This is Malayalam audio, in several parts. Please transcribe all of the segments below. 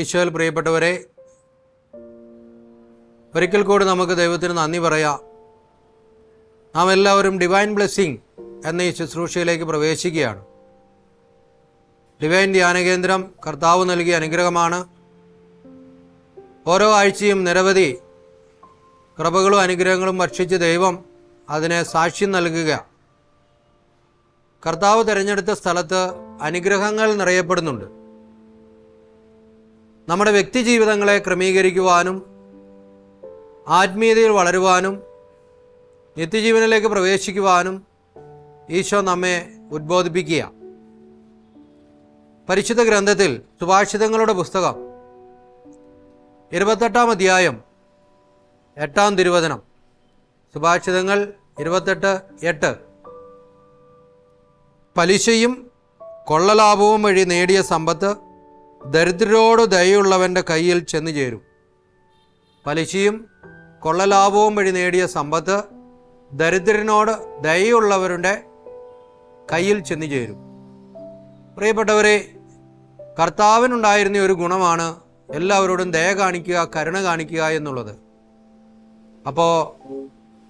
ഈശോയിൽ പ്രിയപ്പെട്ടവരെ, ഒരിക്കൽ കൂടി നമുക്ക് ദൈവത്തിന് നന്ദി പറയാം. നാം എല്ലാവരും ഡിവൈൻ ബ്ലെസ്സിങ് എന്ന ഈ ശുശ്രൂഷയിലേക്ക് പ്രവേശിക്കുകയാണ്. ഡിവൈൻ ധ്യാന കേന്ദ്രം കർത്താവ് നൽകിയ അനുഗ്രഹമാണ്. ഓരോ ആഴ്ചയും നിരവധി കൃപകളും അനുഗ്രഹങ്ങളും ഭക്ഷിച്ച് ദൈവം അതിനെ സാക്ഷ്യം നൽകുക. കർത്താവ് തിരഞ്ഞെടുത്ത സ്ഥലത്ത് അനുഗ്രഹങ്ങൾ നിറയപ്പെടുന്നുണ്ട്. നമ്മുടെ വ്യക്തി ജീവിതങ്ങളെ ക്രമീകരിക്കുവാനും ആത്മീയതയിൽ വളരുവാനും നിത്യജീവനിലേക്ക് പ്രവേശിക്കുവാനും ഈശോ നമ്മെ ഉദ്ബോധിപ്പിക്കുക. പരിശുദ്ധ ഗ്രന്ഥത്തിൽ സുഭാഷിതങ്ങളുടെ പുസ്തകം 28-ാം അധ്യായം 8-ാം തിരുവചനം. സുഭാഷിതങ്ങൾ 28:8. പലിശയും കൊള്ളലാഭവും വഴി നേടിയ സമ്പത്ത് ദരിദ്രരോട് ദയയുള്ളവൻ്റെ കയ്യിൽ ചെന്നു ചേരും. പലിശയും കൊള്ളലാഭവും വഴി നേടിയ സമ്പത്ത് ദരിദ്രനോട് ദയയുള്ളവരുടെ കയ്യിൽ ചെന്നു ചേരും. പ്രിയപ്പെട്ടവരെ, കർത്താവിനുണ്ടായിരുന്ന ഒരു ഗുണമാണ് എല്ലാവരോടും ദയ കാണിക്കുക, കരുണ കാണിക്കുക എന്നുള്ളത്. അപ്പോൾ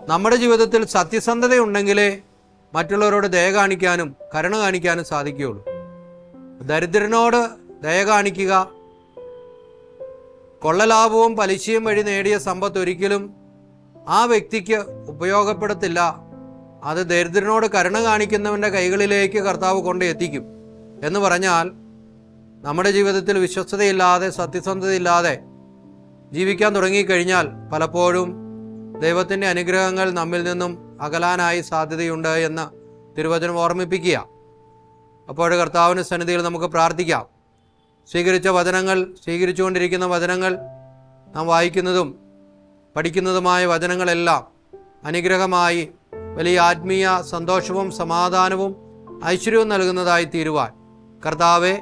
നമ്മുടെ ജീവിതത്തിൽ സത്യസന്ധതയുണ്ടെങ്കിലേ മറ്റുള്ളവരോട് ദയ കാണിക്കാനും കരുണ കാണിക്കാനും സാധിക്കുകയുള്ളൂ. ദരിദ്രനോട് ദയ കാണിക്കുക, കൊള്ളലാഭവും പലിശയും വഴി നേടിയ സമ്പത്ത് ഒരിക്കലും ആ വ്യക്തിക്ക് ഉപയോഗപ്പെടുത്തില്ല. അത് ദരിദ്രനോട് കരുണ കാണിക്കുന്നവൻ്റെ കൈകളിലേക്ക് കർത്താവ് കൊണ്ട് എത്തിക്കും. എന്ന് പറഞ്ഞാൽ നമ്മുടെ ജീവിതത്തിൽ വിശ്വസ്തതയില്ലാതെ സത്യസന്ധതയില്ലാതെ ജീവിക്കാൻ തുടങ്ങിക്കഴിഞ്ഞാൽ പലപ്പോഴും ദൈവത്തിൻ്റെ അനുഗ്രഹങ്ങൾ നമ്മിൽ നിന്നും അകലാനായി സാധ്യതയുണ്ട് എന്ന് തിരുവചനം ഓർമ്മിപ്പിക്കുക. അപ്പോൾ കർത്താവിൻ്റെ സന്നിധിയിൽ നമുക്ക് പ്രാർത്ഥിക്കാം. സ്വീകരിച്ച വചനങ്ങൾ, സ്വീകരിച്ചുകൊണ്ടിരിക്കുന്ന വചനങ്ങൾ, നാം വായിക്കുന്നതും പഠിക്കുന്നതുമായ വചനങ്ങളെല്ലാം അനുഗ്രഹമായി വലിയ ആത്മീയ സന്തോഷവും സമാധാനവും ഐശ്വര്യവും നൽകുന്നതായി തീരുവാൻ കർത്താവെ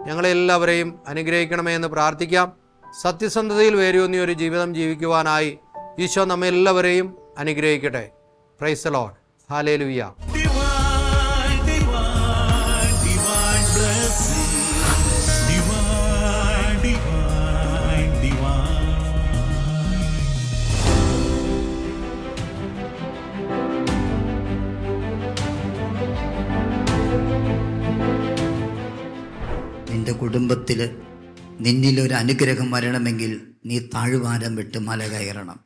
ഞങ്ങളെല്ലാവരെയും അനുഗ്രഹിക്കണമേ എന്ന് പ്രാർത്ഥിക്കാം. സത്യസന്ധതയിൽ വേരൂന്നിയ ഒരു ജീവിതം ജീവിക്കുവാനായി ഈശോ നമ്മെല്ലാവരെയും അനുഗ്രഹിക്കട്ടെ. Praise the Lord. ഹല്ലേലൂയ. നിന്റെ കുടുംബത്തിൽ നിന്നിലൊരു അനുഗ്രഹം വരണമെങ്കിൽ നീ താഴ്വാരം വിട്ട് മല കയറണം.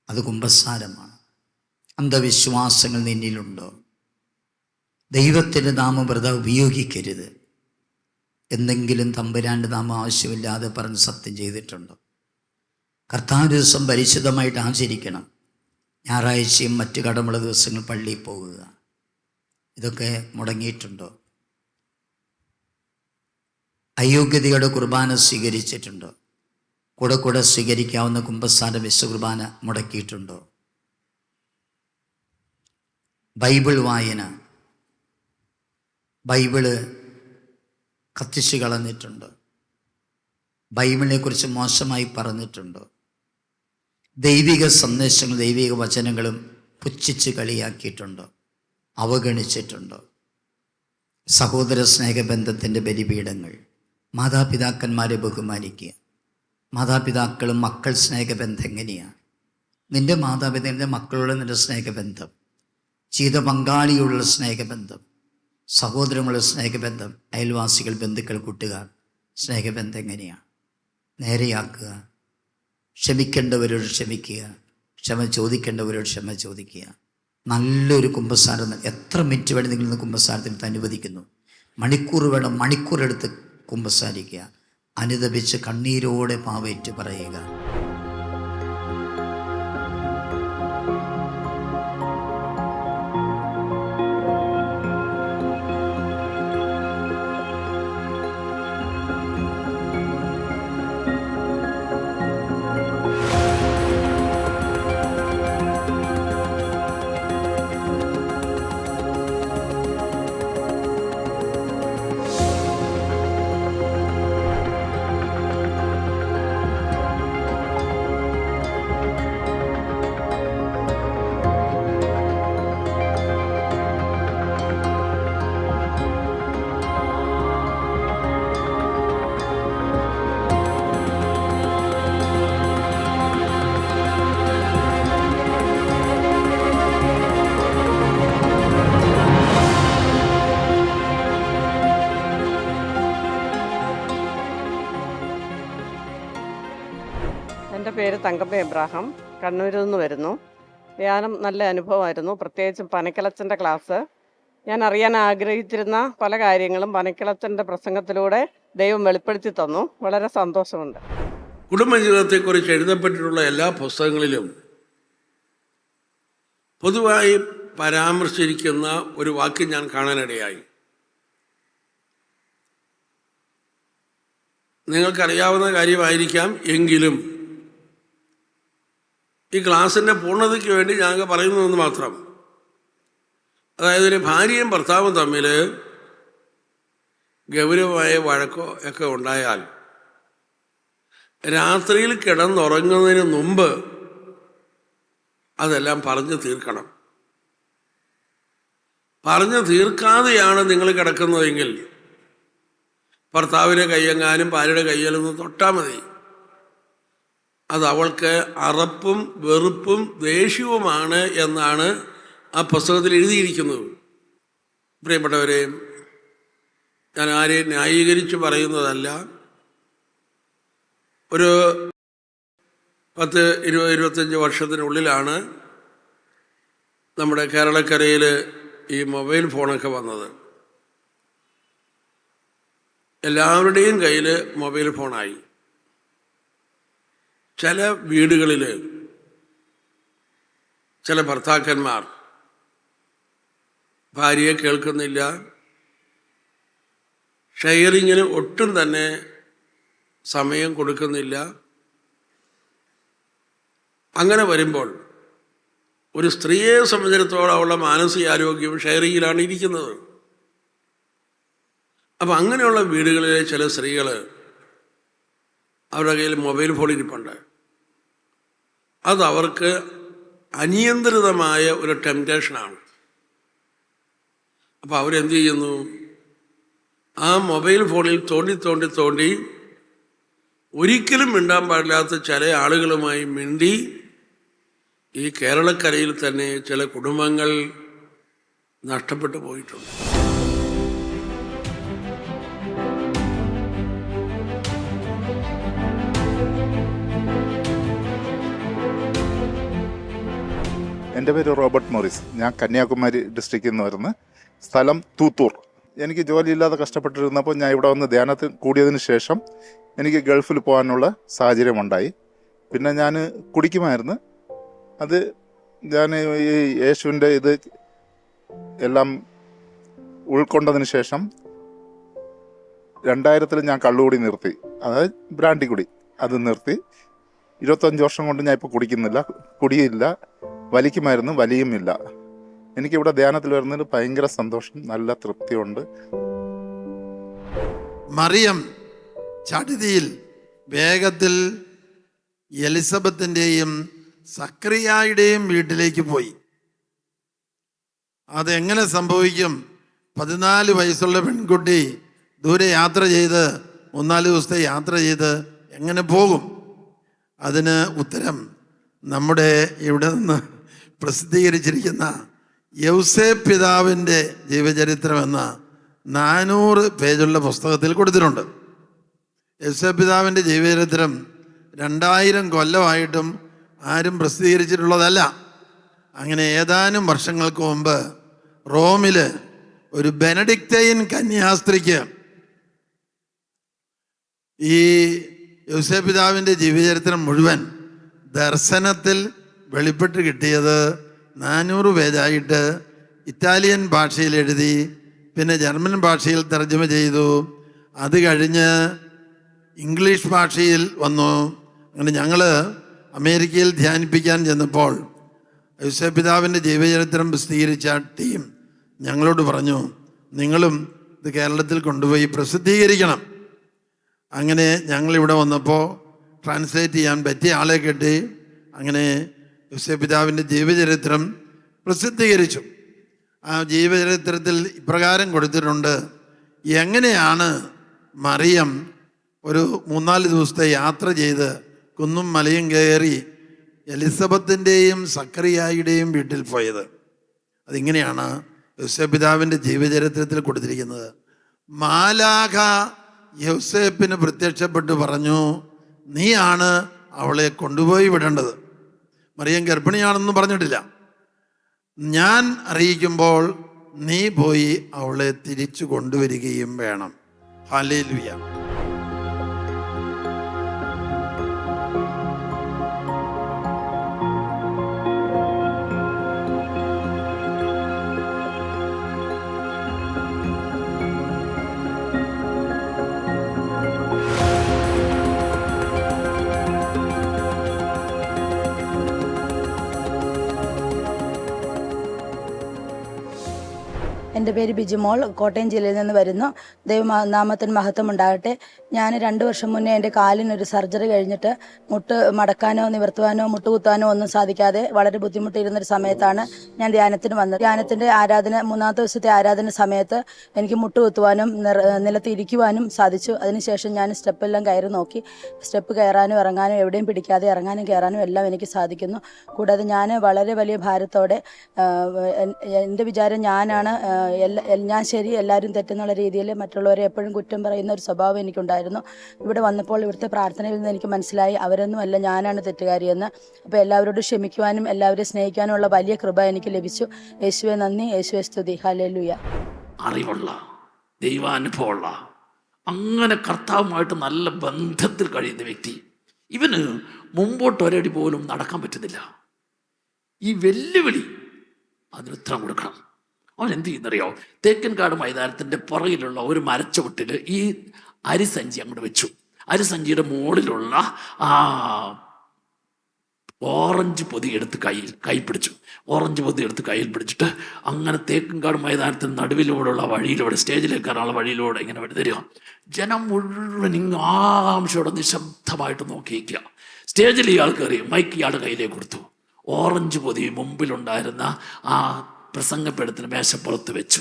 അത് കുമ്പസാരമാണ്. അന്ധവിശ്വാസങ്ങൾ നിന്നിലുണ്ടോ? ദൈവത്തിൻ്റെ നാമം വെറുതെ ഉപയോഗിക്കരുത്. എന്തെങ്കിലും തമ്പുരാൻ്റെ നാമം ആവശ്യമില്ലാതെ പറഞ്ഞ് സത്യം ചെയ്തിട്ടുണ്ടോ? കർത്താവ് ദിവസം പരിശുദ്ധമായിട്ട് ആചരിക്കണം. ഞായറാഴ്ചയും മറ്റ് കടമുള്ള ദിവസങ്ങൾ പള്ളിയിൽ പോകുക. ഇതൊക്കെ മുടങ്ങിയിട്ടുണ്ടോ? അയോഗ്യതയുടെ കുർബാന സ്വീകരിച്ചിട്ടുണ്ടോ? കൂടെ സ്വീകരിക്കാവുന്ന കുമ്പസാര വിശ്വകുർബാന മുടക്കിയിട്ടുണ്ടോ? ബൈബിൾ വായന, ബൈബിള് കത്തിച്ചു കളഞ്ഞിട്ടുണ്ടോ? ബൈബിളിനെ കുറിച്ച് മോശമായി പറഞ്ഞിട്ടുണ്ടോ? ദൈവിക സന്ദേശങ്ങൾ, ദൈവിക വചനങ്ങളും പുച്ഛിച്ച് കളിയാക്കിയിട്ടുണ്ടോ? അവഗണിച്ചിട്ടുണ്ടോ? സഹോദര സ്നേഹബന്ധത്തിൻ്റെ ബലിപീഠങ്ങൾ. മാതാപിതാക്കന്മാരെ ബഹുമാനിക്കുക. മാതാപിതാക്കളും മക്കൾ സ്നേഹബന്ധം എങ്ങനെയാണ്? നിൻ്റെ മാതാപിതാക്കളുടെ മക്കളുടെ നിൻ്റെ സ്നേഹബന്ധം, ജീവിത പങ്കാളിയുള്ള സ്നേഹബന്ധം, സഹോദരങ്ങളുടെ സ്നേഹബന്ധം, അയൽവാസികൾ, ബന്ധുക്കൾ, കൂട്ടുകാർ സ്നേഹബന്ധം എങ്ങനെയാണ്? നേരെയാക്കുക. ക്ഷമിക്കേണ്ടവരോട് ക്ഷമിക്കുക, ക്ഷമ ചോദിക്കേണ്ടവരോട് ക്ഷമ ചോദിക്കുക. നല്ലൊരു കുമ്പസാരം. എത്ര മിനിറ്റ് വേണം നിങ്ങൾ കുമ്പസാരത്തിന് അനുവദിക്കുന്നു? മണിക്കൂർ വേണം, മണിക്കൂറെടുത്ത് കുമ്പസാരിക്കുക. അനുദപിച്ച് കണ്ണീരോടെ പാവേറ്റ് പറയുക. പേര് തങ്കമ്മ എബ്രാഹാം, കണ്ണൂരിൽ നിന്ന് വരുന്നു. ധ്യാനം നല്ല അനുഭവമായിരുന്നു. പ്രത്യേകിച്ചും പനക്കിളച്ചൻ്റെ ക്ലാസ്. ഞാൻ അറിയാൻ ആഗ്രഹിച്ചിരുന്ന പല കാര്യങ്ങളും പനക്കിളച്ചൻ്റെ പ്രസംഗത്തിലൂടെ ദൈവം വെളിപ്പെടുത്തി തന്നു. വളരെ സന്തോഷമുണ്ട്. കുടുംബജീവിതത്തെക്കുറിച്ച് എഴുതപ്പെട്ടിട്ടുള്ള എല്ലാ പുസ്തകങ്ങളിലും പൊതുവായി പരാമർശിച്ചിരിക്കുന്ന ഒരു വാക്യം ഞാൻ കാണാനിടയായി. നിങ്ങൾക്കറിയാവുന്ന കാര്യമായിരിക്കാം, എങ്കിലും ഈ ക്ലാസ്സിൻ്റെ പൂർണ്ണതയ്ക്ക് വേണ്ടി ഞങ്ങൾക്ക് പറയുന്നതെന്ന് മാത്രം. അതായത് ഒരു ഭാര്യയും ഭർത്താവും തമ്മിൽ ഗൗരവമായ വഴക്കോ ഒക്കെ ഉണ്ടായാൽ രാത്രിയിൽ കിടന്നുറങ്ങുന്നതിന് മുമ്പ് അതെല്ലാം പറഞ്ഞു തീർക്കണം. പറഞ്ഞു തീർക്കാതെയാണ് നിങ്ങൾ കിടക്കുന്നതെങ്കിൽ ഭർത്താവിൻ്റെ കയ്യെങ്ങാനും ഭാര്യയുടെ കയ്യിലൊന്നും തൊട്ടാൽ മതി. അത് അവൾക്ക് അറപ്പും വെറുപ്പും ദേഷ്യവുമാണ് എന്നാണ് ആ പുസ്തകത്തിൽ എഴുതിയിരിക്കുന്നത്. പ്രിയപ്പെട്ടവരെ, ഞാൻ ആരെയും ന്യായീകരിച്ച് പറയുന്നതല്ല. ഒരു 10-20-25 വർഷത്തിനുള്ളിലാണ് നമ്മുടെ കേരളക്കരയിൽ ഈ മൊബൈൽ ഫോണൊക്കെ വന്നത്. എല്ലാവരുടെയും കയ്യിൽ മൊബൈൽ ഫോണായി. ചില വീടുകളിൽ ചില ഭർത്താക്കന്മാർ ഭാര്യയെ കേൾക്കുന്നില്ല, ഷെയറിങ്ങിന് ഒട്ടും തന്നെ സമയം കൊടുക്കുന്നില്ല. അങ്ങനെ വരുമ്പോൾ ഒരു സ്ത്രീയെ സംബന്ധിച്ചിടത്തോളം അവളുടെ മാനസികാരോഗ്യവും ഷെയറിങ്ങിലാണ് ഇരിക്കുന്നത്. അപ്പം അങ്ങനെയുള്ള വീടുകളിലെ ചില സ്ത്രീകൾ അവരുടെ കയ്യിൽ മൊബൈൽ ഫോൺ ഇരിപ്പുണ്ട്. അത് അവർക്ക് അനിയന്ത്രിതമായ ഒരു ടെംപ്റ്റേഷനാണ്. അപ്പോൾ അവരെന്ത് ചെയ്യുന്നു? ആ മൊബൈൽ ഫോണിൽ തോണ്ടി ഒരിക്കലും മിണ്ടാൻ പാടില്ലാത്ത ചില ആളുകളുമായി മിണ്ടി ഈ കേരളക്കരയിൽ തന്നെ ചില കുടുംബങ്ങൾ നഷ്ടപ്പെട്ടു പോയിട്ടുണ്ട്. എൻ്റെ പേര് റോബർട്ട് മോറിസ്. ഞാൻ കന്യാകുമാരി ഡിസ്ട്രിക്റ്റിൽ നിന്ന് വരുന്ന, സ്ഥലം തൂത്തൂർ. എനിക്ക് ജോലിയില്ലാതെ കഷ്ടപ്പെട്ടിരുന്നപ്പോൾ ഞാൻ ഇവിടെ വന്ന് ധ്യാനത്തിൽ കൂടിയതിന് ശേഷം എനിക്ക് ഗൾഫിൽ പോകാനുള്ള സാഹചര്യമുണ്ടായി. പിന്നെ ഞാൻ കുടിക്കുമായിരുന്നു. അത് ഞാൻ ഈ യേശുവിൻ്റെ ഇത് എല്ലാം ഉൾക്കൊണ്ടതിന് ശേഷം 2000 ഞാൻ കള്ളുകൂടി നിർത്തി. അതായത് ബ്രാൻഡി കുടി അത് നിർത്തി. 25 വർഷം കൊണ്ട് ഞാൻ ഇപ്പോൾ കുടിക്കുന്നില്ല, കുടിയില്ല. വലിക്കുമായിരുന്നു, വലിയുമില്ല. എനിക്കിവിടെ ധ്യാനത്തിൽ വരുന്നതിൽ ഭയങ്കര സന്തോഷം, നല്ല തൃപ്തിയുണ്ട്. മറിയം ചടുതിയിൽ വേഗത്തിൽ എലിസബത്തിൻ്റെയും സക്രിയായുടെയും വീട്ടിലേക്ക് പോയി. അതെങ്ങനെ സംഭവിക്കും? 14 വയസ്സുള്ള പെൺകുട്ടി ദൂരെ യാത്ര ചെയ്ത് 3-4 ദിവസത്തെ യാത്ര ചെയ്ത് എങ്ങനെ പോകും? അതിന് ഉത്തരം നമ്മുടെ ഇവിടെ നിന്ന് പ്രസിദ്ധീകരിച്ചിരിക്കുന്ന യൗസേപ്പ് പിതാവിൻ്റെ ജീവചരിത്രം എന്ന 400 പേജുള്ള പുസ്തകത്തിൽ കൊടുത്തിട്ടുണ്ട്. യൗസേപ്പ് പിതാവിൻ്റെ ജീവചരിത്രം 2000 കൊല്ലമായിട്ടും ആരും പ്രസിദ്ധീകരിച്ചിട്ടുള്ളതല്ല. അങ്ങനെ ഏതാനും വർഷങ്ങൾക്ക് മുമ്പ് റോമിൽ ഒരു ബെനഡിക്റ്റൈൻ കന്യാസ്ത്രീക്ക് ഈ യൗസേപ്പ് പിതാവിൻ്റെ ജീവചരിത്രം മുഴുവൻ ദർശനത്തിൽ വെളിപ്പെട്ട് കിട്ടിയത് 400 പേജായിട്ട് ഇറ്റാലിയൻ ഭാഷയിൽ എഴുതി, പിന്നെ ജർമ്മൻ ഭാഷയിൽ തർജ്ജമ ചെയ്തു. അത് കഴിഞ്ഞ് ഇംഗ്ലീഷ് ഭാഷയിൽ വന്നു. അങ്ങനെ ഞങ്ങൾ അമേരിക്കയിൽ ധ്യാനിപ്പിക്കാൻ ചെന്നപ്പോൾ യൗസേപ്പ് പിതാവിൻ്റെ ജീവചരിത്രം പ്രസിദ്ധീകരിച്ച ടീം ഞങ്ങളോട് പറഞ്ഞു, നിങ്ങളും ഇത് കേരളത്തിൽ കൊണ്ടുപോയി പ്രസിദ്ധീകരിക്കണം. അങ്ങനെ ഞങ്ങളിവിടെ വന്നപ്പോൾ ട്രാൻസ്ലേറ്റ് ചെയ്യാൻ പറ്റിയ ആളെ കിട്ടി. അങ്ങനെ യൗസേപ്പ് പിതാവിൻ്റെ ജീവചരിത്രം പ്രസിദ്ധീകരിച്ചു. ആ ജീവചരിത്രത്തിൽ ഇപ്രകാരം കൊടുത്തിട്ടുണ്ട്: എങ്ങനെയാണ് മറിയം ഒരു 3-4 ദിവസത്തെ യാത്ര ചെയ്ത് കുന്നും മലയും കയറി എലിസബത്തിൻ്റെയും സക്രിയായുടെയും വീട്ടിൽ പോയത്? അതിങ്ങനെയാണ് യൗസേപ്പ് പിതാവിൻ്റെ ജീവചരിത്രത്തിൽ കൊടുത്തിരിക്കുന്നത്. മാലാഖ യൗസേപ്പിന് പ്രത്യക്ഷപ്പെട്ട് പറഞ്ഞു, നീയാണ് അവളെ കൊണ്ടുപോയി വിടേണ്ടത്. മറിയം ഗർഭിണിയാണെന്ന് പറഞ്ഞിട്ടില്ല. ഞാൻ അറിയിക്കുമ്പോൾ നീ പോയി അവളെ തിരിച്ചു കൊണ്ടുവരികയും വേണം. ഹല്ലേലൂയ. എൻ്റെ പേര് ബിജുമോൾ, കോട്ടയം ജില്ലയിൽ നിന്ന് വരുന്നു. ദൈവനാമത്തിന് മഹത്വം ഉണ്ടാകട്ടെ. ഞാൻ 2 വർഷം മുന്നേ എൻ്റെ കാലിനൊരു സർജറി കഴിഞ്ഞിട്ട് മുട്ട് മടക്കാനോ നിവർത്തുവാനോ മുട്ടുകുത്താനോ ഒന്നും സാധിക്കാതെ വളരെ ബുദ്ധിമുട്ടിയിരുന്നൊരു സമയത്താണ് ഞാൻ ധ്യാനത്തിന് വന്നത്. ധ്യാനത്തിൻ്റെ ആരാധന 3-ാമത്തെ ദിവസത്തെ ആരാധന സമയത്ത് എനിക്ക് മുട്ടുകുത്തുവാനും നിലത്ത് ഇരിക്കുവാനും സാധിച്ചു. അതിനുശേഷം ഞാൻ സ്റ്റെപ്പെല്ലാം കയറി നോക്കി. സ്റ്റെപ്പ് കയറാനും ഇറങ്ങാനും എവിടെയും പിടിക്കാതെ ഇറങ്ങാനും കയറാനും എല്ലാം എനിക്ക് സാധിക്കുന്നു. കൂടാതെ ഞാൻ വളരെ വലിയ ഭാരത്തോടെ എൻ്റെ വിചാരം ഞാനാണ് ഞാൻ ശരി എല്ലാവരും തെറ്റെന്നുള്ള രീതിയിൽ മറ്റുള്ളവരെ എപ്പോഴും കുറ്റം പറയുന്ന ഒരു സ്വഭാവം എനിക്കുണ്ടായിരുന്നു. ഇവിടെ വന്നപ്പോൾ ഇവിടുത്തെ പ്രാർത്ഥനയിൽ നിന്ന് എനിക്ക് മനസ്സിലായി അവരൊന്നും അല്ല, ഞാനാണ് തെറ്റുകാരിയെന്ന്. അപ്പോൾ എല്ലാവരോടും ക്ഷമിക്കുവാനും എല്ലാവരെയും സ്നേഹിക്കാനുമുള്ള വലിയ കൃപ എനിക്ക് ലഭിച്ചു. യേശുവെ നന്ദി, യേശുവെ സ്തുതി. ഹല്ലേലൂയ. അറിവുള്ള ദൈവാനുഭവമുള്ള അങ്ങനെ കർത്താവുമായിട്ട് നല്ല ബന്ധത്തിൽ കഴിയുന്ന വ്യക്തി, ഇവന് മുമ്പോട്ട് ഒരടി പോലും നടക്കാൻ പറ്റുന്നില്ല. ഈ വെല്ലുവിളി അതിന് ഉത്തരം കൊടുക്കണം. അവൻ എന്ത് ചെയ്യുന്നറിയോ? തേക്കൻകാട് മൈതാനത്തിൻ്റെ പുറകിലുള്ള ഒരു മരച്ചുവട്ടിൽ ഈ അരിസഞ്ചി അങ്ങോട്ട് വെച്ചു. അരിസഞ്ചിയുടെ മുകളിലുള്ള ഓറഞ്ച് പൊതി എടുത്ത് കൈ പിടിച്ചു. ഓറഞ്ച് പൊതി എടുത്ത് കയ്യിൽ പിടിച്ചിട്ട് അങ്ങനെ തേക്കൻകാട് മൈതാനത്തിന് നടുവിലൂടെയുള്ള വഴിയിലൂടെ, സ്റ്റേജിലേക്ക് കയറാനുള്ള വഴിയിലൂടെ ഇങ്ങനെ വരിക. ജനം മുഴുവൻ ആകാംക്ഷയോടെ നിശബ്ദമായിട്ട് നോക്കിയിരിക്കുക. സ്റ്റേജിൽ ഇയാൾ കയറി മൈക്ക് ഇയാളുടെ കയ്യിലേക്ക് കൊടുത്തു. ഓറഞ്ച് പൊതി മുമ്പിലുണ്ടായിരുന്ന ആ പ്രസംഗപ്പെടുത്തിന് മേശപ്പുറത്ത് വെച്ചു.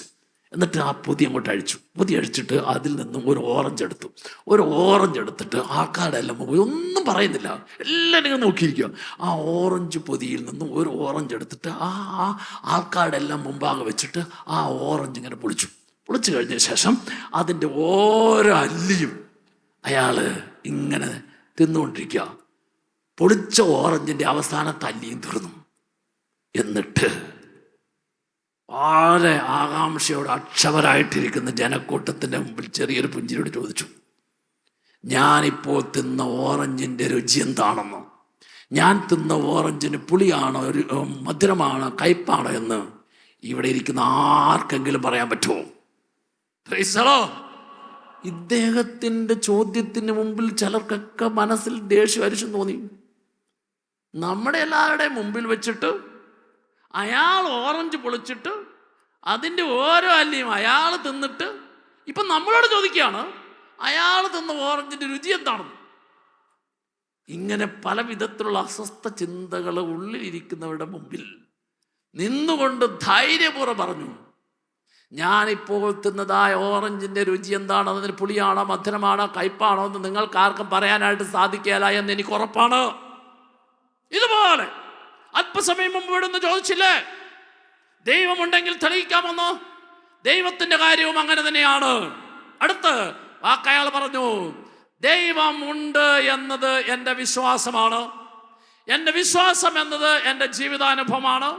എന്നിട്ട് ആ പൊതി അങ്ങോട്ട് അഴിച്ചു. പൊതി അഴിച്ചിട്ട് അതിൽ നിന്നും ഒരു ഓറഞ്ച് എടുത്തു. ഒരു ഓറഞ്ച് എടുത്തിട്ട് ആൾക്കാരുടെ എല്ലാം പോയി ഒന്നും പറയുന്നില്ല, എല്ലാവരും ഇങ്ങനെ നോക്കിയിരിക്കുക. ആ ഓറഞ്ച് പൊതിയിൽ നിന്നും ഒരു ഓറഞ്ച് എടുത്തിട്ട് ആ ആൾക്കാരുടെ എല്ലാം മുമ്പാകെ വെച്ചിട്ട് ആ ഓറഞ്ച് ഇങ്ങനെ പൊളിച്ചു കഴിഞ്ഞ ശേഷം അതിൻ്റെ ഓരോ അല്ലിയും അയാൾ ഇങ്ങനെ തിന്നുകൊണ്ടിരിക്കുക. പൊളിച്ച ഓറഞ്ചിൻ്റെ അവസാനത്തെ അല്ലിയും തീർന്നു. എന്നിട്ട് വളരെ ആകാംക്ഷയോട് അക്ഷമരായിട്ടിരിക്കുന്ന ജനക്കൂട്ടത്തിൻ്റെ മുമ്പിൽ ചെറിയൊരു പുഞ്ചിരിയോട് ചോദിച്ചു, ഞാനിപ്പോൾ തിന്ന ഓറഞ്ചിൻ്റെ രുചി എന്താണെന്നോ, ഞാൻ തിന്ന ഓറഞ്ചിന് പുളിയാണോ മധുരമാണോ കയ്പാണോ എന്ന് ഇവിടെ ഇരിക്കുന്ന ആർക്കെങ്കിലും പറയാൻ പറ്റുമോ? ഇദ്ദേഹത്തിൻ്റെ ചോദ്യത്തിന് മുമ്പിൽ ചിലർക്കൊക്കെ മനസ്സിൽ ദേഷ്യം അരിശം തോന്നി. നമ്മുടെ എല്ലാവരുടെയും മുമ്പിൽ വെച്ചിട്ട് അയാൾ ഓറഞ്ച് പൊളിച്ചിട്ട് അതിൻ്റെ ഓരോ അല്ലിയും അയാൾ തിന്നിട്ട് ഇപ്പം നമ്മളോട് ചോദിക്കുകയാണ് അയാൾ തിന്ന ഓറഞ്ചിൻ്റെ രുചി എന്താണെന്ന്. ഇങ്ങനെ പല വിധത്തിലുള്ള അസ്വസ്ഥ ചിന്തകൾ ഉള്ളിലിരിക്കുന്നവരുടെ മുമ്പിൽ നിന്നുകൊണ്ട് ധൈര്യപൂർവ്വം പറഞ്ഞു, ഞാനിപ്പോൾ തിന്നതായ ഓറഞ്ചിൻ്റെ രുചി എന്താണ്, അതിന് പുളിയാണോ മധുരമാണോ കയ്പാണോ എന്ന് നിങ്ങൾക്ക് ആർക്കും പറയാനായിട്ട് സാധിക്കില്ല എന്ന് എനിക്ക് ഉറപ്പാണ്. ഇതുപോലെ അല്പസമയം മുമ്പ് ഇവിടുന്ന് ചോദിച്ചില്ലേ, ദൈവമുണ്ടെങ്കിൽ തെളിയിക്കാമെന്നോ? ദൈവത്തിന്റെ കാര്യവും അങ്ങനെ തന്നെയാണ്. അടുത്ത് വാക്കയാൾ പറഞ്ഞു, ദൈവം ഉണ്ട് എന്നത് എൻ്റെ വിശ്വാസമാണ്. എൻ്റെ വിശ്വാസം എന്നത് എൻ്റെ ജീവിതാനുഭവമാണ്.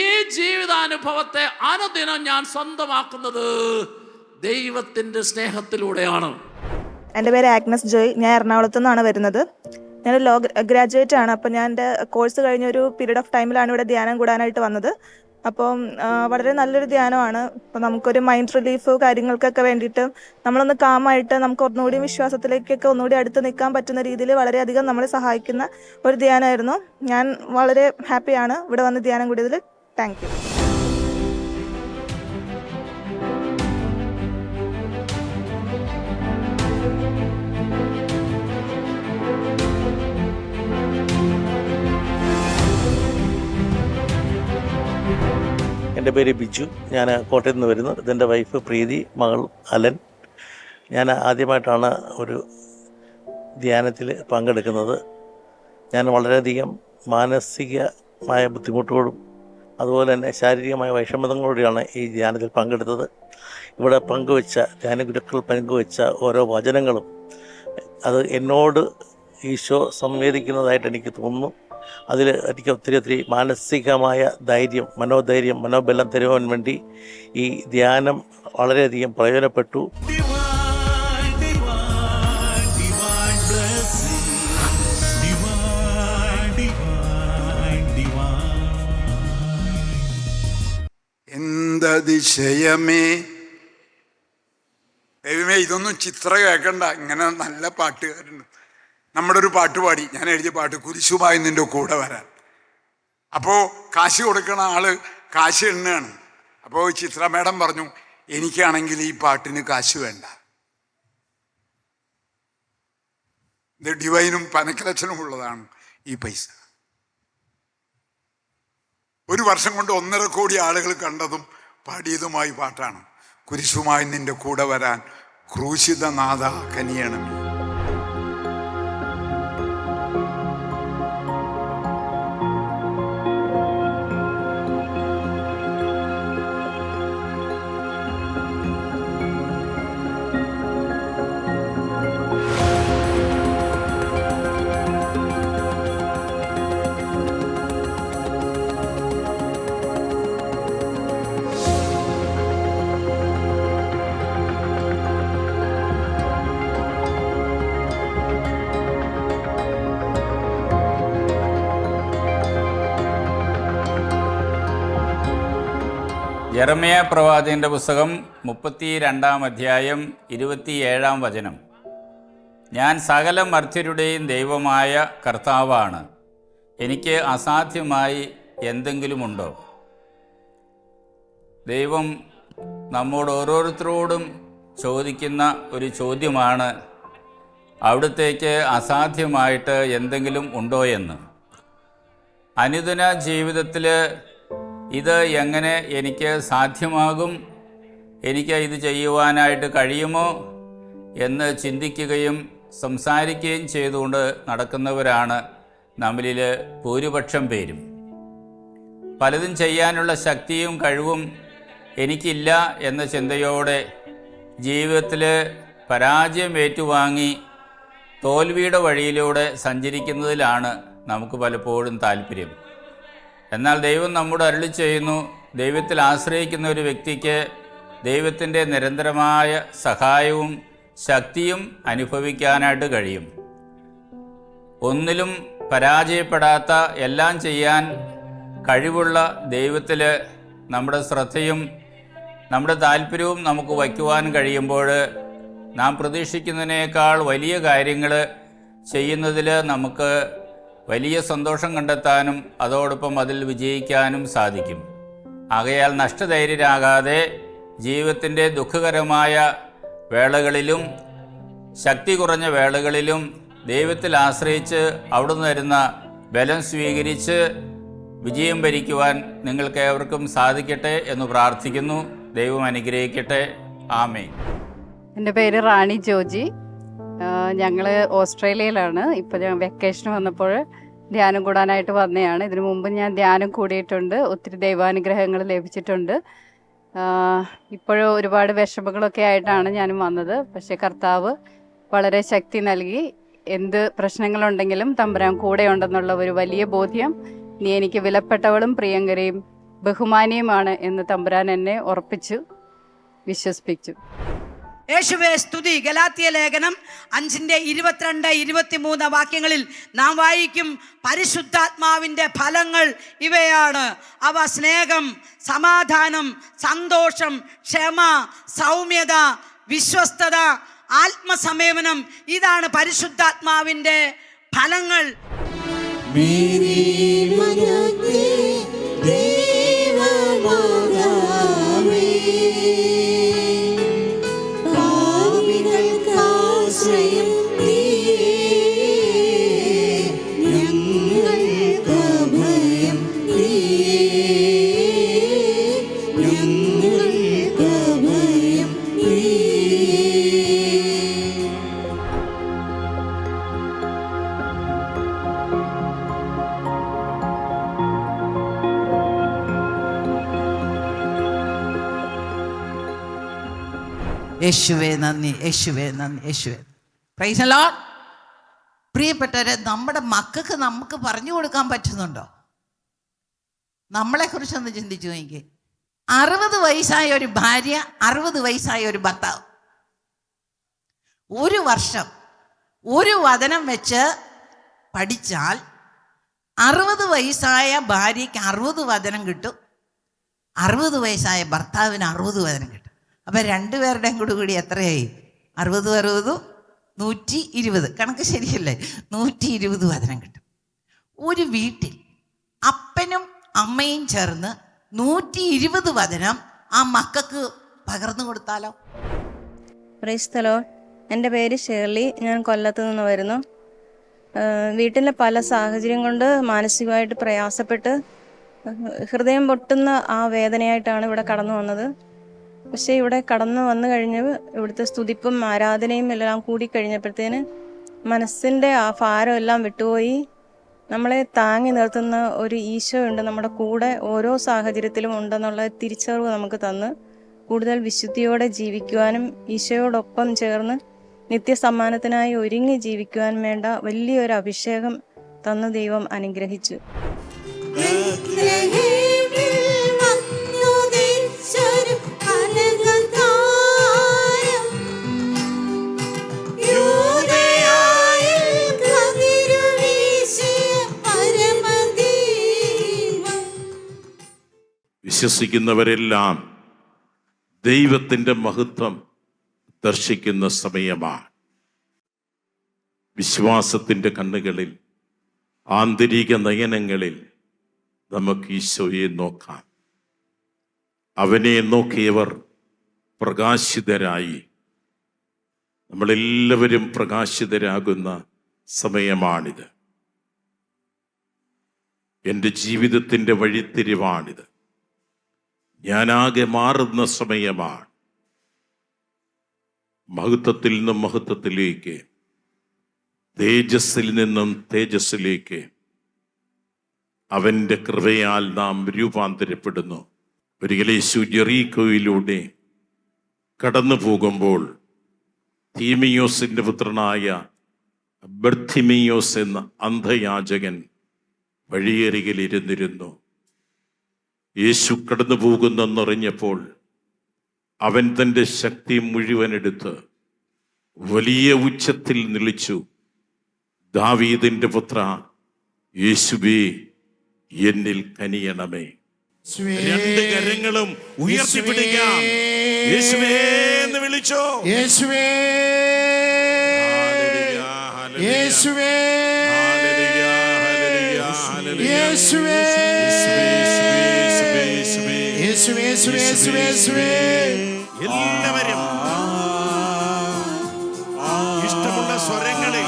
ഈ ജീവിതാനുഭവത്തെ അനുദിനം ഞാൻ സ്വന്തമാക്കുന്നത് ദൈവത്തിൻ്റെ സ്നേഹത്തിലൂടെയാണ്. എൻ്റെ പേര് ആഗ്നസ് ജോയ്. ഞാൻ എറണാകുളത്തു നിന്നാണ് വരുന്നത്. ഞാൻ ലോ ഗ്രാജുവേറ്റ് ആണ്. അപ്പം ഞാൻ എൻ്റെ കോഴ്സ് കഴിഞ്ഞൊരു പീരീഡ് ഓഫ് ടൈമിലാണ് ഇവിടെ ധ്യാനം കൂടാനായിട്ട് വന്നത്. അപ്പം വളരെ നല്ലൊരു ധ്യാനമാണ്. അപ്പം നമുക്കൊരു മൈൻഡ് റിലീഫ് കാര്യങ്ങൾക്കൊക്കെ വേണ്ടിയിട്ട് നമ്മളൊന്ന് കാമായിട്ട് നമുക്ക് ഒന്നുകൂടി വിശ്വാസത്തിലേക്കൊക്കെ ഒന്നുകൂടി അടുത്ത് നിൽക്കാൻ പറ്റുന്ന രീതിയിൽ വളരെയധികം നമ്മളെ സഹായിക്കുന്ന ഒരു ധ്യാനമായിരുന്നു. ഞാൻ വളരെ ഹാപ്പിയാണ് ഇവിടെ വന്ന് ധ്യാനം കൂടിയതിൽ. Thank you. എൻ്റെ പേര് ബിജു. ഞാൻ കോട്ടയത്ത് നിന്ന് വരുന്നു. ഇതെൻ്റെ വൈഫ് പ്രീതി, മകൾ അലൻ. ഞാൻ ആദ്യമായിട്ടാണ് ഒരു ധ്യാനത്തിൽ പങ്കെടുക്കുന്നത്. ഞാൻ വളരെയധികം മാനസികമായ ബുദ്ധിമുട്ടുകളും അതുപോലെ തന്നെ ശാരീരികമായ വൈഷമ്യതകളോടെയാണ് ഈ ധ്യാനത്തിൽ പങ്കെടുത്തത്. ഇവിടെ ധ്യാന ഗുരുക്കൾ പങ്കുവെച്ച ഓരോ വചനങ്ങളും അത് എന്നോട് ഈശോ സംവേദിക്കുന്നതായിട്ട് എനിക്ക് തോന്നുന്നു. അതിൽ എനിക്ക് ഒത്തിരി മാനസികമായ ധൈര്യം, മനോബലം തരുവാൻ വേണ്ടി ഈ ധ്യാനം വളരെയധികം പ്രയോജനപ്പെട്ടു. എന്തതിശയമേ ദൈവമേ, ഇതൊന്നും ചിത്ര കേൾക്കണ്ട. ഇങ്ങനെ നല്ല പാട്ടുകാരുണ്ട്. നമ്മുടെ ഒരു പാട്ട് പാടി, ഞാൻ എഴുതിയ പാട്ട്, കുരിശുമായി നിൻ്റെ കൂടെ വരാൻ. അപ്പോൾ കാശ് കൊടുക്കണ ആള് കാശ് എണ്ണുകയാണ്. അപ്പോൾ ചിത്ര മേഡം പറഞ്ഞു, എനിക്കാണെങ്കിൽ ഈ പാട്ടിന് കാശ് വേണ്ട. ഇത് ഡിവൈനും പനക്കലച്ചനും ഉള്ളതാണ് ഈ പൈസ. 1 വർഷം കൊണ്ട് 1.5 കോടി ആളുകൾ കണ്ടതും പാടിയതുമായി പാട്ടാണ്. കുരിശുമായി നിന്റെ കൂടെ വരാൻ ക്രൂശിതനാഥ കനിയണമേ. യെരമ്യാ പ്രവാചകന്റെ പുസ്തകം 32-ാം അധ്യായം 27-ാം വചനം. ഞാൻ സകല മർത്യരുടെയും ദൈവമായ കർത്താവാണ്, എനിക്ക് അസാധ്യമായി എന്തെങ്കിലുമുണ്ടോ? ദൈവം നമ്മോട് ഓരോരുത്തരോടും ചോദിക്കുന്ന ഒരു ചോദ്യമാണ്, അവിടുത്തേക്ക് അസാധ്യമായിട്ട് എന്തെങ്കിലും ഉണ്ടോ എന്ന്. അനുദിന ജീവിതത്തിൽ ഇത് എങ്ങനെ എനിക്ക് സാധ്യമാകും, എനിക്ക് ഇത് ചെയ്യുവാനായിട്ട് കഴിയുമോ എന്ന് ചിന്തിക്കുകയും സംസാരിക്കുകയും ചെയ്തുകൊണ്ട് നടക്കുന്നവരാണ് നമ്മളിൽ ഭൂരിപക്ഷം പേരും. പലതും ചെയ്യാനുള്ള ശക്തിയും കഴിവും എനിക്കില്ല എന്ന ചിന്തയോടെ ജീവിതത്തിൽ പരാജയം ഏറ്റുവാങ്ങി തോൽവിയുടെ വഴിയിലൂടെ സഞ്ചരിക്കുന്നതിലാണ് നമുക്ക് പലപ്പോഴും താല്പര്യം. എന്നാൽ ദൈവം നമ്മോട് അരുളി ചെയ്യുന്നു, ദൈവത്തിൽ ആശ്രയിക്കുന്ന ഒരു വ്യക്തിക്ക് ദൈവത്തിൻ്റെ നിരന്തരമായ സഹായവും ശക്തിയും അനുഭവിക്കാനായിട്ട് കഴിയും. ഒന്നിലും പരാജയപ്പെടാത്ത, എല്ലാം ചെയ്യാൻ കഴിവുള്ള ദൈവത്തിൽ നമ്മുടെ ശ്രദ്ധയും നമ്മുടെ താല്പര്യവും നമുക്ക് വയ്ക്കുവാൻ കഴിയുമ്പോൾ നാം പ്രതീക്ഷിക്കുന്നതിനേക്കാൾ വലിയ കാര്യങ്ങൾ ചെയ്യുന്നതിൽ നമുക്ക് വലിയ സന്തോഷം കണ്ടെത്താനും അതോടൊപ്പം അതിൽ വിജയിക്കാനും സാധിക്കും. ആകയാൽ നഷ്ടധൈര്യരാകാതെ ജീവിതത്തിൻ്റെ ദുഃഖകരമായ വേളകളിലും ശക്തി കുറഞ്ഞ വേളകളിലും ദൈവത്തിൽ ആശ്രയിച്ച് അവിടുന്ന് തരുന്ന ബലം സ്വീകരിച്ച് വിജയം വരിക്കുവാൻ നിങ്ങൾക്കേവർക്കും സാധിക്കട്ടെ എന്ന് പ്രാർത്ഥിക്കുന്നു. ദൈവം അനുഗ്രഹിക്കട്ടെ. ആമേൻ. എൻ്റെ പേര് റാണി ജോജി. ഞങ്ങൾ ഓസ്ട്രേലിയയിലാണ്. ഇപ്പോൾ ഞാൻ വെക്കേഷൻ വന്നപ്പോൾ ധ്യാനം കൂടാനായിട്ട് വന്നതാണ്. ഇതിനു മുമ്പ് ഞാൻ ധ്യാനം കൂടിയിട്ടുണ്ട്, ഒത്തിരി ദൈവാനുഗ്രഹങ്ങൾ ലഭിച്ചിട്ടുണ്ട്. ഇപ്പോഴും ഒരുപാട് വിഷമങ്ങളൊക്കെ ആയിട്ടാണ് ഞാനും വന്നത്. പക്ഷേ കർത്താവ് വളരെ ശക്തി നൽകി. എന്ത് പ്രശ്നങ്ങളുണ്ടെങ്കിലും തമ്പുരാൻ കൂടെ ഉണ്ടെന്നുള്ള ഒരു വലിയ ബോധ്യം, നീ എനിക്ക് വിലപ്പെട്ടവളും പ്രിയങ്കരയും ബഹുമാനിയുമാണ് എന്ന് തമ്പുരാൻ എന്നെ ഉറപ്പിച്ചു, വിശ്വസിപ്പിച്ചു. യേശുവേ സ്തുതി. ഗലാത്യ ലേഖനം 5:22-23 വാക്യങ്ങളിൽ നാം വായിക്കും, പരിശുദ്ധാത്മാവിൻ്റെ ഫലങ്ങൾ ഇവയാണ്. അവ സ്നേഹം, സമാധാനം, സന്തോഷം, ക്ഷമ, സൗമ്യത, വിശ്വസ്തത, ആത്മസംയമനം. ഇതാണ് പരിശുദ്ധാത്മാവിൻ്റെ ഫലങ്ങൾ. യേശുവേ നന്ദി, യേശുവേ നന്ദി, യേശുവേ. Praise the Lord. പ്രിയപ്പെട്ടവരെ, നമ്മുടെ മക്കൾക്ക് നമുക്ക് പറഞ്ഞു കൊടുക്കാൻ പറ്റുന്നുണ്ടോ? നമ്മളെക്കുറിച്ചൊന്ന് ചിന്തിച്ചു നോക്കി. 60 വയസ്സായ ഒരു ഭാര്യ, 60 വയസ്സായ ഒരു ഭർത്താവ്, ഒരു വർഷം ഒരു വചനം വെച്ച് പഠിച്ചാൽ 60 വയസ്സായ ഭാര്യയ്ക്ക് 60 വചനം കിട്ടും, 60 വയസ്സായ ഭർത്താവിന് 60 വചനം കിട്ടും. അപ്പം രണ്ടുപേരുടെയും കൂടി എത്രയായി? 60 60 120. കണക്ക് ശരിയല്ലേ? 120 വചനം കിട്ടും. ഒരു വീട്ടിൽ അപ്പനും അമ്മയും ചേർന്ന് 120 വചനം ആ മക്കൾക്ക് പകർന്നു കൊടുത്താലോ? Praise the Lord. എൻ്റെ പേര് ഷേർലി. ഞാൻ കൊല്ലത്ത് നിന്ന് വരുന്നു. വീട്ടിലെ പല സാഹചര്യം കൊണ്ട് മാനസികമായിട്ട് പ്രയാസപ്പെട്ട് ഹൃദയം പൊട്ടുന്ന ആ വേദനയായിട്ടാണ് ഇവിടെ കടന്നു വന്നത്. പക്ഷേ ഇവിടെ കടന്നു വന്നു കഴിഞ്ഞ് ഇവിടുത്തെ സ്തുതിപ്പും ആരാധനയും എല്ലാം കൂടിക്കഴിഞ്ഞപ്പോഴത്തേന് മനസ്സിൻ്റെ ആ ഭാരം എല്ലാം വിട്ടുപോയി. നമ്മളെ താങ്ങി നിർത്തുന്ന ഒരു ഈശോ ഉണ്ട് നമ്മുടെ കൂടെ, ഓരോ സാഹചര്യത്തിലും ഉണ്ടെന്നുള്ള തിരിച്ചറിവ് നമുക്ക് തന്ന് കൂടുതൽ വിശുദ്ധിയോടെ ജീവിക്കുവാനും ഈശോയോടൊപ്പം ചേർന്ന് നിത്യസമ്മാനത്തിനായി ഒരുങ്ങി ജീവിക്കുവാൻ വേണ്ട വലിയൊരു അഭിഷേകം തന്ന് ദൈവം അനുഗ്രഹിച്ചു. വിശ്വസിക്കുന്നവരെല്ലാം ദൈവത്തിൻ്റെ മഹത്വം ദർശിക്കുന്ന സമയമാണ്. വിശ്വാസത്തിൻ്റെ കണ്ണുകളിൽ, ആന്തരിക നയനങ്ങളിൽ നമുക്ക് ഈശോയെ നോക്കാം. അവനെ നോക്കിയവർ പ്രകാശിതരായി. നമ്മളെല്ലാവരും പ്രകാശിതരാകുന്ന സമയമാണിത്. എൻ്റെ ജീവിതത്തിൻ്റെ വഴിത്തിരിവാണിത്. ഞാനാകെ മാറുന്ന സമയമാണ്. മഹത്വത്തിൽ നിന്നും മഹത്വത്തിലേക്ക്, തേജസ്സിൽ നിന്നും തേജസ്സിലേക്ക് അവൻ്റെ കൃപയാൽ നാം രൂപാന്തരപ്പെടുന്നു. ഒരിക്കൽ യേശു ജെറീക്കോയിലൂടെ കടന്നു പോകുമ്പോൾ തീമിയോസിൻ്റെ പുത്രനായ ബർത്തിമിയോസ് എന്ന അന്ധയാചകൻ വഴിയരികിലിരുന്നിരുന്നു. യേശു കടന്നു പോകുന്നെന്നറിഞ്ഞപ്പോൾ അവൻ തൻ്റെ ശക്തി മുഴുവനെടുത്ത് വലിയ ഉച്ചത്തിൽ നിളിച്ചു, ദാവീദിന്റെ പുത്ര യേശുവേ, എന്നിൽ കനിയണമേ. രണ്ട് കരങ്ങളും ഉയർത്തിപ്പിടിക്കാം. യേശുവേ എന്ന് വിളിച്ചോ. യേശുവേ, യേശുവേ, യേശുവേ, എല്ലാവരും ഇഷ്ടമുള്ള സ്വരങ്ങളിൽ,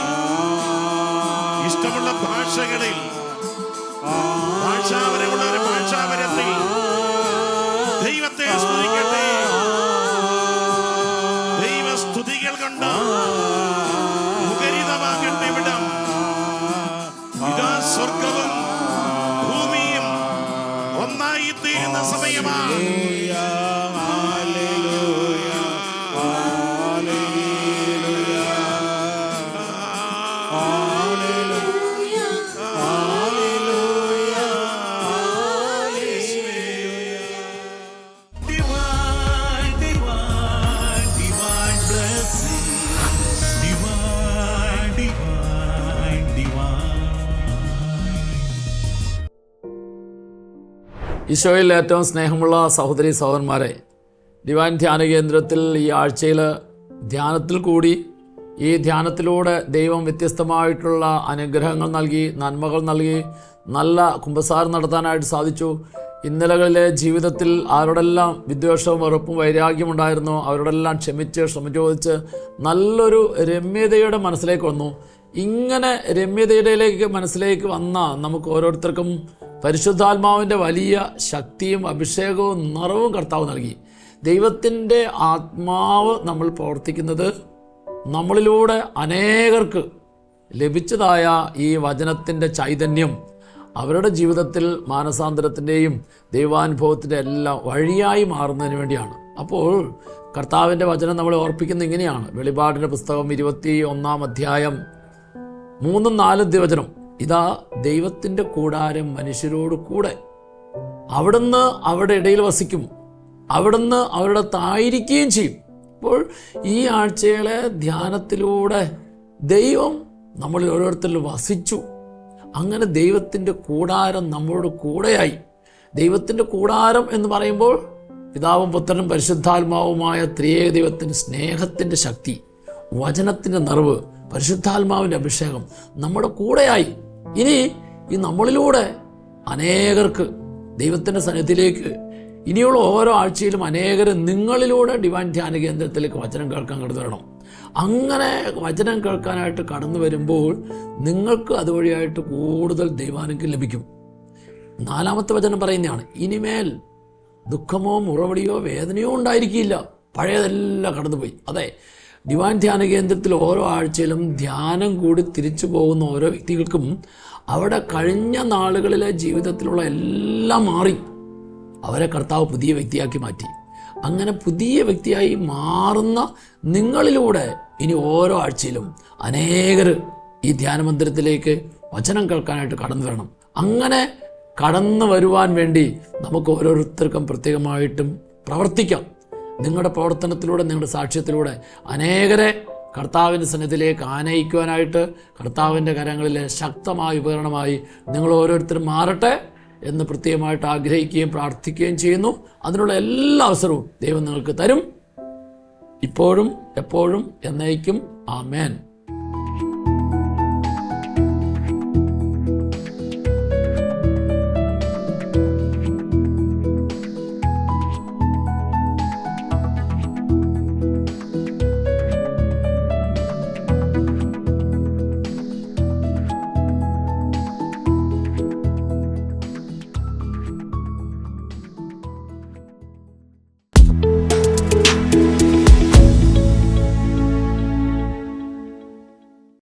ഇഷ്ടമുള്ള ഭാഷകളിൽ, ഭാഷാപരമുള്ള ഒരു ഭാഷാപരത്തിൽ ദൈവത്തെ സ്തുതിക്കട്ടെ. ദൈവസ്തുതികൾ കൊണ്ട് മുഖരിതമാകട്ടെ വിടം. ഇതാ സ്വർഗവും ഭൂമിയും ഒന്നായി തീരുന്ന സമയമാണ്. ഈശോയിൽ ഏറ്റവും സ്നേഹമുള്ള സഹോദരി സഹോദരന്മാരെ, ഡിവൈൻ ധ്യാന കേന്ദ്രത്തിൽ ഈ ആഴ്ചയിൽ ധ്യാനത്തിൽ കൂടി, ഈ ധ്യാനത്തിലൂടെ ദൈവം വ്യത്യസ്തമായിട്ടുള്ള അനുഗ്രഹങ്ങൾ നൽകി, നന്മകൾ നൽകി, നല്ല കുമ്പസാരം നടത്താനായിട്ട് സാധിച്ചു. ഇന്നലകളിലെ ജീവിതത്തിൽ ആരോടെല്ലാം വിദ്വേഷവും വെറുപ്പും വൈരാഗ്യമുണ്ടായിരുന്നു, അവരോടെല്ലാം ക്ഷമിച്ച് ചോദിച്ച് നല്ലൊരു രമ്യതയുടെ മനസ്സിലേക്ക് വന്നു. ഇങ്ങനെ രമ്യതയിലേക്ക് മനസ്സിലേക്ക് വന്ന നമുക്ക് ഓരോരുത്തർക്കും പരിശുദ്ധാത്മാവിൻ്റെ വലിയ ശക്തിയും അഭിഷേകവും നിറവും കർത്താവ് നൽകി. ദൈവത്തിൻ്റെ ആത്മാവ് നമ്മൾ പ്രവർത്തിക്കുന്നത് നമ്മളിലൂടെ അനേകർക്ക് ലഭിച്ചതായ ഈ വചനത്തിൻ്റെ ചൈതന്യം അവരുടെ ജീവിതത്തിൽ മാനസാന്തരത്തിൻ്റെയും ദൈവാനുഭവത്തിൻ്റെ എല്ലാം വഴിയായി മാറുന്നതിന് വേണ്ടിയാണ്. അപ്പോൾ കർത്താവിൻ്റെ വചനം നമ്മളെ ഓർപ്പിക്കുന്നത് ഇങ്ങനെയാണ്. വെളിപാടിൻ്റെ പുസ്തകം 21-ാം അധ്യായം 3, 4 ദിവചനം. ഇതാ ദൈവത്തിൻ്റെ കൂടാരം മനുഷ്യരോട് കൂടെ, അവിടുന്ന് അവരുടെ ഇടയിൽ വസിക്കും, അവിടുന്ന് അവരുടെ തായിരിക്കുകയും ചെയ്യും. അപ്പോൾ ഈ ആഴ്ചയിലെ ധ്യാനത്തിലൂടെ ദൈവം നമ്മളിൽ ഓരോരുത്തരിൽ വസിച്ചു. അങ്ങനെ ദൈവത്തിൻ്റെ കൂടാരം നമ്മളോട് കൂടെയായി. ദൈവത്തിൻ്റെ കൂടാരം എന്ന് പറയുമ്പോൾ പിതാവും പുത്രനും പരിശുദ്ധാത്മാവുമായ ത്രിയേക ദൈവത്തിൻ്റെ സ്നേഹത്തിൻ്റെ ശക്തി, വചനത്തിൻ്റെ നിറവ്, പരിശുദ്ധാത്മാവിൻ്റെ അഭിഷേകം നമ്മുടെ കൂടെയായി. ഇനി ഈ നമ്മളിലൂടെ അനേകർക്ക് ദൈവത്തിൻ്റെ സന്നിധിയിലേക്ക് ഇനിയുള്ള ഓരോ ആഴ്ചയിലും അനേകർ നിങ്ങളിലൂടെ ഡിവൈൻ ധ്യാന കേന്ദ്രത്തിലേക്ക് വചനം കേൾക്കാൻ കടന്നു വരണം. അങ്ങനെ വചനം കേൾക്കാനായിട്ട് കടന്നു വരുമ്പോൾ നിങ്ങൾക്ക് അതുവഴിയായിട്ട് കൂടുതൽ ദൈവാനുഗ്രഹം ലഭിക്കും. 4-ാമത്തെ വചനം പറയുന്നതാണ്, ഇനിമേൽ ദുഃഖമോ മുറവിളിയോ വേദനയോ ഉണ്ടായിരിക്കില്ല, പഴയതെല്ലാം കടന്നുപോയി. അതെ, ഡിവൈൻ ധ്യാന കേന്ദ്രത്തിൽ ഓരോ ആഴ്ചയിലും ധ്യാനം കൂടി തിരിച്ചു പോകുന്ന ഓരോ വ്യക്തികൾക്കും അവിടെ കഴിഞ്ഞ നാളുകളിലെ ജീവിതത്തിലുള്ള എല്ലാം മാറി അവരെ കർത്താവ് പുതിയ വ്യക്തിയാക്കി മാറ്റി. അങ്ങനെ പുതിയ വ്യക്തിയായി മാറുന്ന നിങ്ങളിലൂടെ ഇനി ഓരോ ആഴ്ചയിലും അനേകർ ഈ ധ്യാനമന്ദിരത്തിലേക്ക് വചനം കേൾക്കാനായിട്ട് കടന്നു വരണം. അങ്ങനെ കടന്നു വരുവാൻ വേണ്ടി നമുക്ക് ഓരോരുത്തർക്കും പ്രത്യേകമായിട്ടും പ്രവർത്തിക്കാം. നിങ്ങളുടെ പ്രവർത്തനത്തിലൂടെ, നിങ്ങളുടെ സാക്ഷ്യത്തിലൂടെ അനേകരെ കർത്താവിൻ്റെ സന്നിധിയിലേക്ക് ആനയിക്കുവാനായിട്ട് കർത്താവിൻ്റെ കരങ്ങളിലെ ശക്തമായ ഉപകരണമായി നിങ്ങൾ ഓരോരുത്തരും മാറട്ടെ എന്ന് പ്രത്യേകമായിട്ട് ആഗ്രഹിക്കുകയും പ്രാർത്ഥിക്കുകയും ചെയ്യുന്നു. അതിനുള്ള എല്ലാ അവസരവും ദൈവം നിങ്ങൾക്ക് തരും, ഇപ്പോഴും എപ്പോഴും എന്നേക്കും. ആമേൻ.